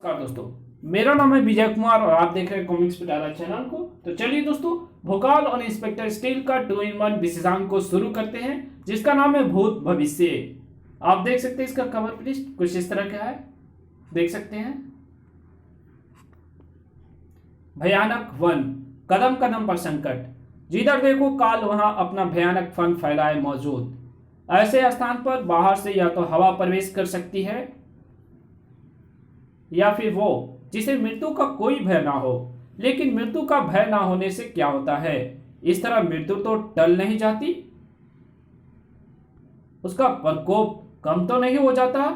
नमस्कार दोस्तों, मेरा नाम है विजय कुमार और आप देख रहे हैं कॉमिक्स पिटारा चैनल को। तो चलिए दोस्तों, भोकाल और इंस्पेक्टर स्टील का 2-in-1 विशेषांक को शुरू करते हैं, जिसका नाम है भूत भविष्य। आप देख सकते हैं इसका कवर प्लीज कुछ इस तरह का है, देख सकते हैं। भयानक वन, कदम कदम पर संकट, जिधर देखो काल वहां अपना भयानक फन फैलाए मौजूद। ऐसे स्थान पर बाहर से या तो हवा प्रवेश कर सकती है या फिर वो जिसे मृत्यु का कोई भय ना हो। लेकिन मृत्यु का भय ना होने से क्या होता है? इस तरह मृत्यु तो टल नहीं जाती, उसका प्रकोप कम तो नहीं हो जाता।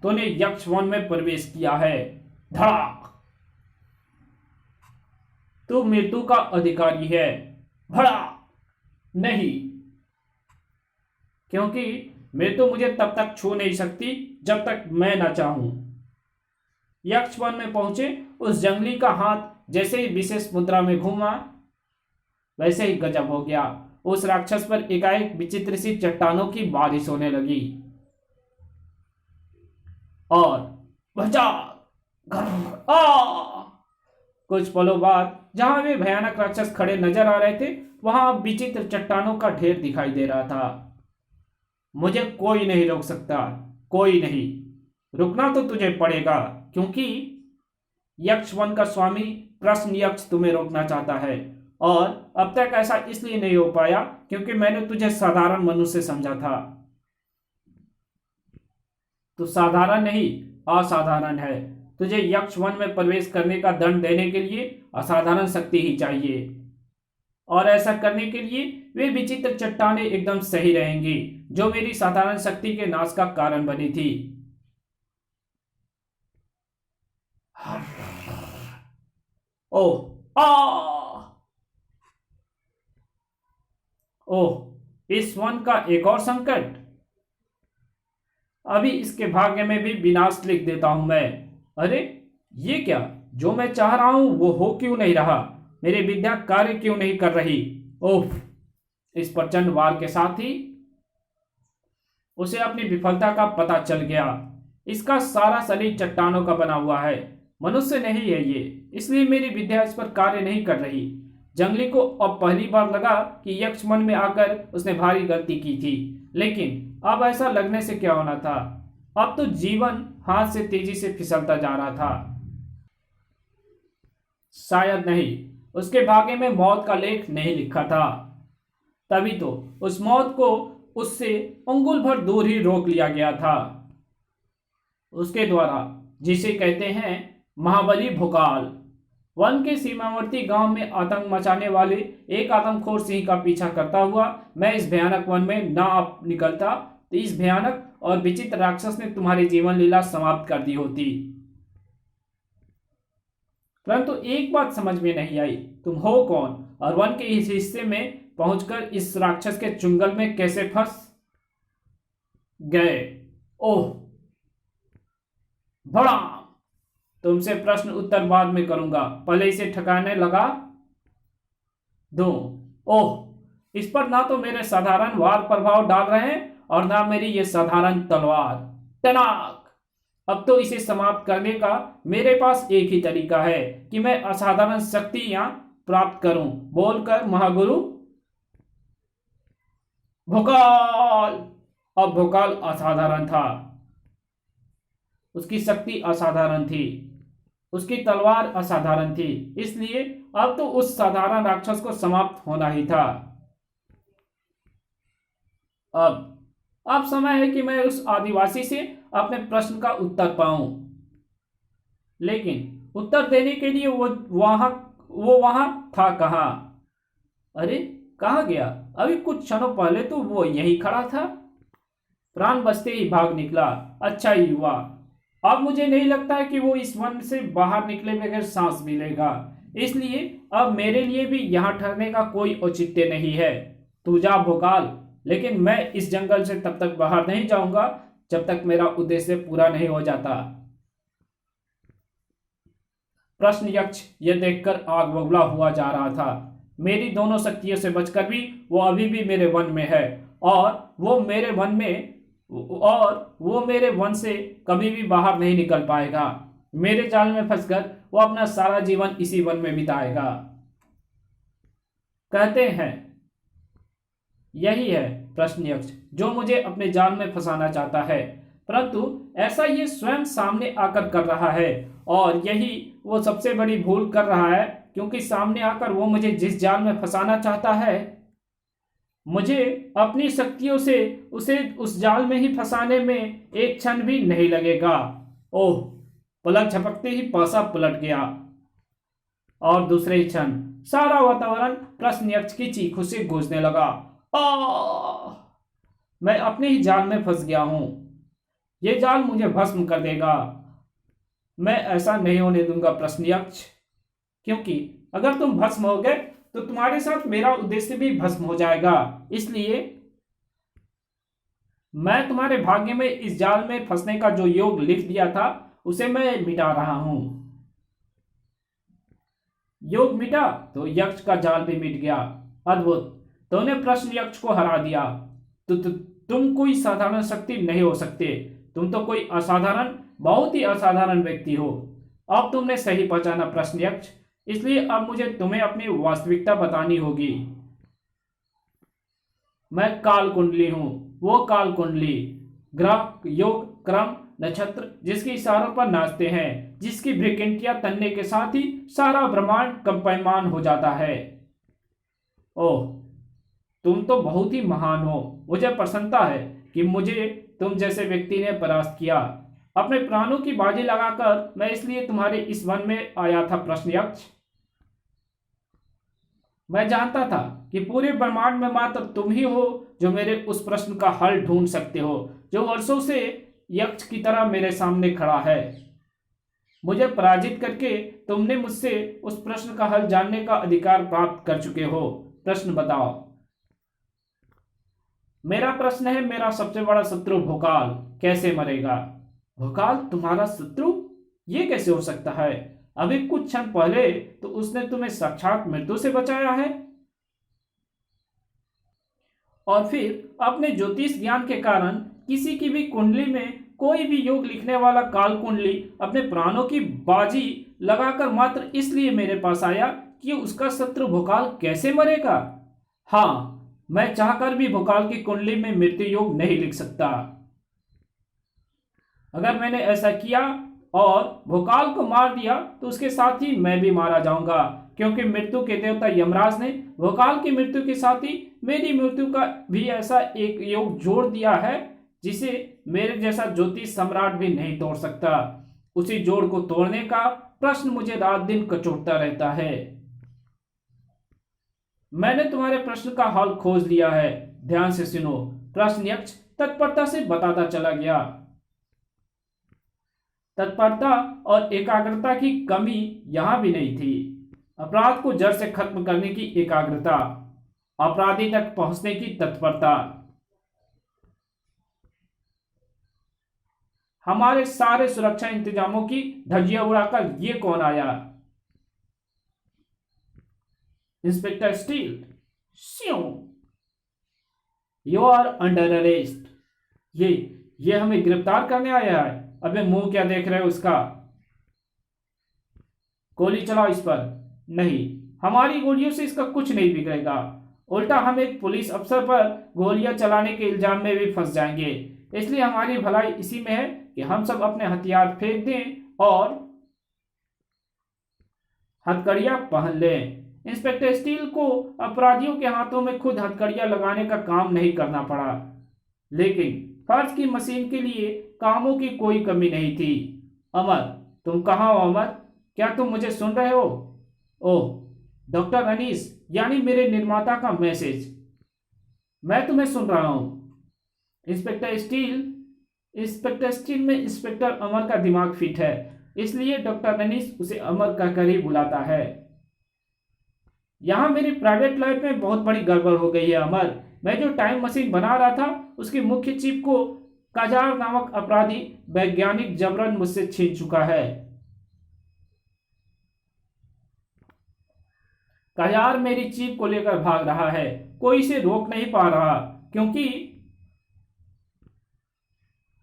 तूने यक्ष वन में प्रवेश किया है, धड़ाक। तू मृत्यु का अधिकारी है, भड़ाक। नहीं, क्योंकि मृत्यु मुझे तब तक छू नहीं सकती जब तक मैं ना चाहूं। यक्ष वन में पहुंचे, उस जंगली का हाथ जैसे ही विशेष मुद्रा में घूमा वैसे ही गजब हो गया। उस राक्षस पर एकाएक विचित्र सी चट्टानों की बारिश होने लगी और भजा कुछ पलों बाद जहां वे भयानक राक्षस खड़े नजर आ रहे थे, वहां विचित्र चट्टानों का ढेर दिखाई दे रहा था। मुझे कोई नहीं रोक सकता, कोई नहीं। रुकना तो तुझे पड़ेगा, क्योंकि यक्ष वन का स्वामी प्रश्न यक्ष तुम्हें रोकना चाहता है। और अब तक ऐसा इसलिए नहीं हो पाया क्योंकि मैंने तुझे साधारण मनुष्य समझा था। तू साधारण नहीं, असाधारण है। तुझे यक्ष वन में प्रवेश करने का दंड देने के लिए असाधारण शक्ति ही चाहिए, और ऐसा करने के लिए वे विचित्र चट्टानें एकदम सही रहेंगी जो मेरी साधारण शक्ति के नाश का कारण बनी थी। ओह ओह, इस वन का एक और संकट। अभी इसके भाग्य में भी विनाश लिख देता हूं मैं। अरे ये क्या, जो मैं चाह रहा हूं वो हो क्यों नहीं रहा? मेरी विद्या कार्य क्यों नहीं कर रही? ओह, इस प्रचंड वार के साथ ही उसे अपनी विफलता का पता चल गया। इसका सारा शरीर चट्टानों का बना हुआ है, मनुष्य नहीं है ये, इसलिए मेरी विद्या इस पर कार्य नहीं कर रही। जंगली को अब पहली बार लगा कि यक्ष मन में आकर उसने भारी गलती की थी, लेकिन अब ऐसा लगने से क्या होना था? अब तो जीवन हाथ से तेजी से फिसलता जा रहा था। शायद नहीं, उसके भाग्य में मौत का लेख नहीं लिखा था, तभी तो उस मौत को उससे अंगुल भर दूर ही रोक लिया गया था, उसके द्वारा, जिसे कहते हैं महाबली भोकाल। वन के सीमावर्ती गांव में आतंक मचाने वाले एक आदमखोर सिंह का पीछा करता हुआ मैं इस भयानक वन में ना निकलता तो इस भयानक और विचित्र राक्षस ने तुम्हारी जीवन लीला समाप्त कर दी होती। परंतु एक बात समझ में नहीं आई, तुम हो कौन और वन के इस हिस्से में पहुंचकर इस राक्षस के चुंगल में कैसे फंस गए? ओह बड़ा, तुमसे प्रश्न उत्तर बाद में करूंगा, पहले इसे ठकाने लगा दो। ओह, इस पर ना तो मेरे साधारण वार प्रभाव डाल रहे हैं और ना मेरी ये साधारण तलवार। टनाक! अब तो इसे समाप्त करने का मेरे पास एक ही तरीका है कि मैं असाधारण शक्तियां प्राप्त करूं, बोलकर महागुरु भोकाल। अब भोकाल असाधारण था, उसकी शक्ति असाधारण थी, उसकी तलवार असाधारण थी, इसलिए अब तो उस साधारण राक्षस को समाप्त होना ही था। अब समय है कि मैं उस आदिवासी से अपने प्रश्न का उत्तर पाऊं, लेकिन उत्तर देने के लिए वो वहां था कहां? अरे कहां गया? अभी कुछ क्षणों पहले तो वो यहीं खड़ा था। प्राण बचते ही भाग निकला, अच्छा ही हुआ। अब मुझे नहीं लगता है कि वो इस वन से बाहर निकले बगैर सांस भी लेगा, इसलिए अब मेरे लिए भी यहां ठहरने का कोई औचित्य नहीं है। तू जा भोकाल, लेकिन मैं इस जंगल से तब तक बाहर नहीं जाऊंगा जब तक मेरा उद्देश्य पूरा नहीं हो जाता। प्रश्न यक्ष यह देखकर आग बबूला हुआ जा रहा था। मेरी दोनों शक्तियों से बचकर भी वो अभी भी मेरे वन में है, और वो मेरे वन में और वो मेरे वन से कभी भी बाहर नहीं निकल पाएगा। मेरे जाल में फंसकर वो अपना सारा जीवन इसी वन में बिताएगा। कहते हैं यही है प्रश्न यक्ष जो मुझे अपने जाल में फंसाना चाहता है, परंतु ऐसा ये स्वयं सामने आकर कर रहा है और यही वो सबसे बड़ी भूल कर रहा है, क्योंकि सामने आकर वो मुझे जिस जाल में फंसाना चाहता है, मुझे अपनी शक्तियों से उसे उस जाल में ही फंसाने में एक क्षण भी नहीं लगेगा। ओह, पलक झपकते ही पासा पलट गया और दूसरे ही क्षण सारा वातावरण प्रश्न यक्ष की चीखों से गूंजने लगा। मैं अपने ही जाल में फंस गया हूं। ये जाल मुझे भस्म कर देगा। मैं ऐसा नहीं होने दूंगा प्रश्न यक्ष, क्योंकि अगर तुम भस्म हो गए तो तुम्हारे साथ मेरा उद्देश्य भी भस्म हो जाएगा। इसलिए मैं तुम्हारे भाग्य में इस जाल में फंसने का जो योग लिख दिया था उसे मैं मिटा रहा हूं। योग मिटा तो यक्ष का जाल भी मिट गया। अद्भुत, तुमने प्रश्न यक्ष को हरा दिया। तुम कोई साधारण शक्ति नहीं हो सकते। तुम तो कोई असाधारण, बहुत ही असाधारण व्यक्ति हो। अब तुमने सही पहचाना प्रश्न यक्ष, इसलिए अब मुझे तुम्हें अपनी वास्तविकता बतानी होगी। मैं काल कुंडली हूं, वो काल कुंडली, ग्रह, योग, क्रम, नक्षत्र जिसके इशारों पर नाचते हैं, जिसकी भ्रिकुटियां तनने के साथ ही सारा ब्रह्मांड कंपायमान हो जाता है। ओह, तुम तो बहुत ही महान हो। मुझे प्रसन्नता है कि मुझे तुम जैसे व्यक्ति ने परास्त किया। अपने प्राणों की बाजी लगाकर मैं इसलिए तुम्हारे इस वन में आया था प्रश्न यक्ष। मैं जानता था कि पूरे ब्रह्मांड में मात्र तुम ही हो जो मेरे उस प्रश्न का हल ढूंढ सकते हो, जो वर्षों से यक्ष की तरह मेरे सामने खड़ा है। मुझे पराजित करके तुमने मुझसे उस प्रश्न का हल जानने का अधिकार प्राप्त कर चुके हो। प्रश्न बताओ। मेरा प्रश्न है, मेरा सबसे बड़ा शत्रु भोकाल कैसे मरेगा? भोकाल तुम्हारा शत्रु? ये कैसे हो सकता है? अभी कुछ क्षण पहले तो उसने तुम्हें साक्षात मृत्यु से बचाया है, और फिर अपने ज्योतिष ज्ञान के कारण किसी की भी कुंडली में कोई भी योग लिखने वाला काल कुंडली अपने प्राणों की बाजी लगाकर मात्र इसलिए मेरे पास आया कि उसका शत्रु भोकाल कैसे मरेगा। हाँ, मैं चाहकर भी भोकाल की कुंडली में मृत्यु योग नहीं लिख सकता। अगर मैंने ऐसा किया और भोकाल को मार दिया तो उसके साथ ही मैं भी मारा जाऊंगा, क्योंकि मृत्यु के देवता यमराज ने भोकाल की मृत्यु के साथ ही मेरी मृत्यु का भी ऐसा एक योग जोड़ दिया है जिसे मेरे जैसा ज्योतिष सम्राट भी नहीं तोड़ सकता। उसी जोड़ को तोड़ने का प्रश्न मुझे रात दिन कचोटता रहता है। मैंने तुम्हारे प्रश्न का हल खोज लिया है। ध्यान से सुनो। प्रश्न यक्ष तत्परता से बताता चला गया। तत्परता और एकाग्रता की कमी यहां भी नहीं थी। अपराध को जड़ से खत्म करने की एकाग्रता, अपराधी तक पहुंचने की तत्परता। हमारे सारे सुरक्षा इंतजामों की धज्जियां उड़ाकर ये कौन आया? Inspector Steel, you are under arrest. ये हमें गिरफ्तार करने आया है। अबे मुंह क्या देख रहे हो उसका? गोली चलाओ इस पर। नहीं, हमारी गोलियों से इसका कुछ नहीं बिगड़ेगा। उल्टा हम एक पुलिस अफसर पर गोलियां चलाने के इल्जाम में भी फंस जाएंगे। इसलिए हमारी भलाई इसी में है कि हम सब अपने हथियार फेंक दें और हथकड़ियां पहन लें। इंस्पेक्टर स्टील को अपराधियों के हाथों में खुद हथकड़ियां लगाने का काम नहीं करना पड़ा, लेकिन फर्ज की मशीन के लिए कामों की कोई कमी नहीं थी। अमर, तुम कहाँ हो अमर? क्या तुम मुझे सुन रहे हो? ओह, डॉक्टर अनीस, यानी मेरे निर्माता का मैसेज। मैं तुम्हें सुन रहा हूं। इंस्पेक्टर स्टील में इंस्पेक्टर अमर का दिमाग फिट है, इसलिए डॉक्टर अनीस उसे अमर कहकर ही बुलाता है। यहां मेरी प्राइवेट लाइफ में बहुत बड़ी गड़बड़ हो गई है अमर। मैं जो टाइम मशीन बना रहा था उसके मुख्य चिप को काजार नामक अपराधी वैज्ञानिक जबरन मुझसे छीन चुका है। काजार मेरी चिप को लेकर भाग रहा है। कोई इसे रोक नहीं पा रहा, क्योंकि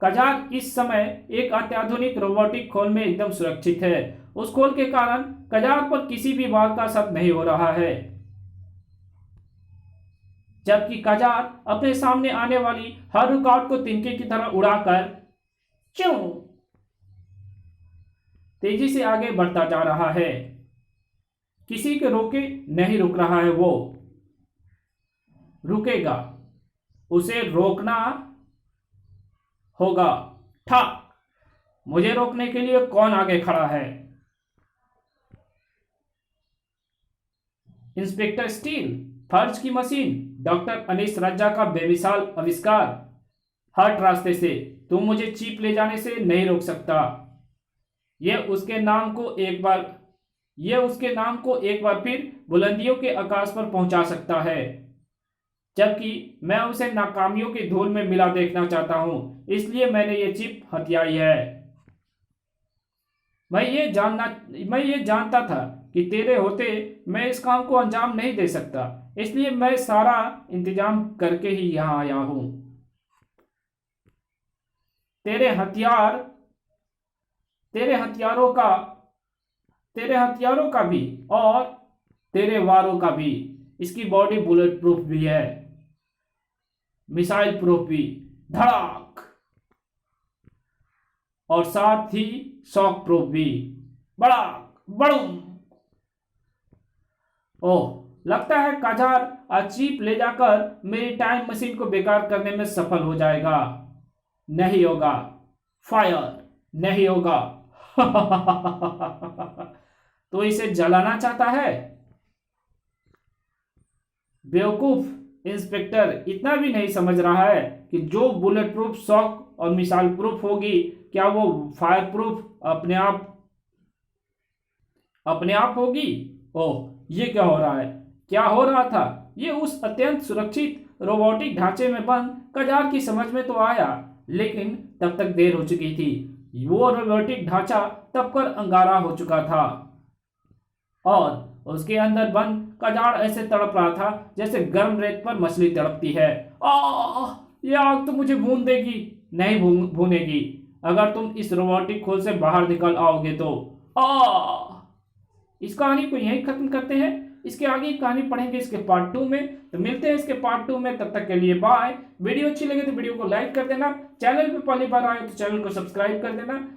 कजार इस समय एक अत्याधुनिक रोबोटिक खोल में एकदम सुरक्षित है। उस खोल के कारण कजार पर किसी भी बात का असर नहीं हो रहा है, जबकि कजार अपने सामने आने वाली हर रुकावट को तिनके की तरह उड़ाकर चूं तेजी से आगे बढ़ता जा रहा है। किसी के रोके नहीं रुक रहा है, वो रुकेगा, उसे रोकना होगा। ठा मुझे रोकने के लिए कौन आगे खड़ा है? इंस्पेक्टर स्टील, फर्ज की मशीन, डॉक्टर अनीस रज्जा का बेमिसाल आविष्कार। हट रास्ते से, तुम मुझे चीप ले जाने से नहीं रोक सकता। यह उसके नाम को एक बार फिर बुलंदियों के आकाश पर पहुंचा सकता है, जबकि मैं उसे नाकामियों की धूल में मिला देखना चाहता हूं। इसलिए मैंने ये चिप हथियाई है। मैं ये जानता था कि तेरे होते मैं इस काम को अंजाम नहीं दे सकता, इसलिए मैं सारा इंतजाम करके ही यहां आया हूं। तेरे हथियारों का भी और तेरे वारों का भी। इसकी बॉडी बुलेट प्रूफ भी है, मिसाइल प्रूफ भी। धड़ाक, और साथ ही शॉक प्रूफ भी। बड़ा बड़ूम। ओह, लगता है कजार आज चीप ले जाकर मेरी टाइम मशीन को बेकार करने में सफल हो जाएगा। नहीं होगा, फायर नहीं होगा। तो इसे जलाना चाहता है? बेवकूफ इंस्पेक्टर इतना भी नहीं समझ रहा है कि जो बुलेट प्रूफ, शॉक और मिसाइल प्रूफ होगी, क्या वो फायर प्रूफ अपने आप होगी? ओह, ये क्या हो रहा है? क्या हो रहा था? ये उस अत्यंत सुरक्षित रोबोटिक ढांचे में बंद कजार की समझ में तो आया, लेकिन तब तक देर हो चुकी थी। वो रोबोटिक ढांचा तपकर अंगारा हो चुका था और उसके अंदर बंद कजार ऐसे तड़प रहा था जैसे गर्म रेत पर मछली तड़पती है। ये आग तो मुझे भून देगी। नहीं भूनेगी अगर तुम इस रोबोटिक खोल से बाहर निकल आओगे तो। इस कहानी को यहीं खत्म करते हैं। इसके आगे कहानी पढ़ेंगे इसके पार्ट 2 में। तो मिलते हैं इसके पार्ट 2 में, तब तक के लिए बाय। वीडियो अच्छी लगे तो वीडियो को लाइक कर देना, चैनल पे पहली बार आए तो चैनल को सब्सक्राइब कर देना।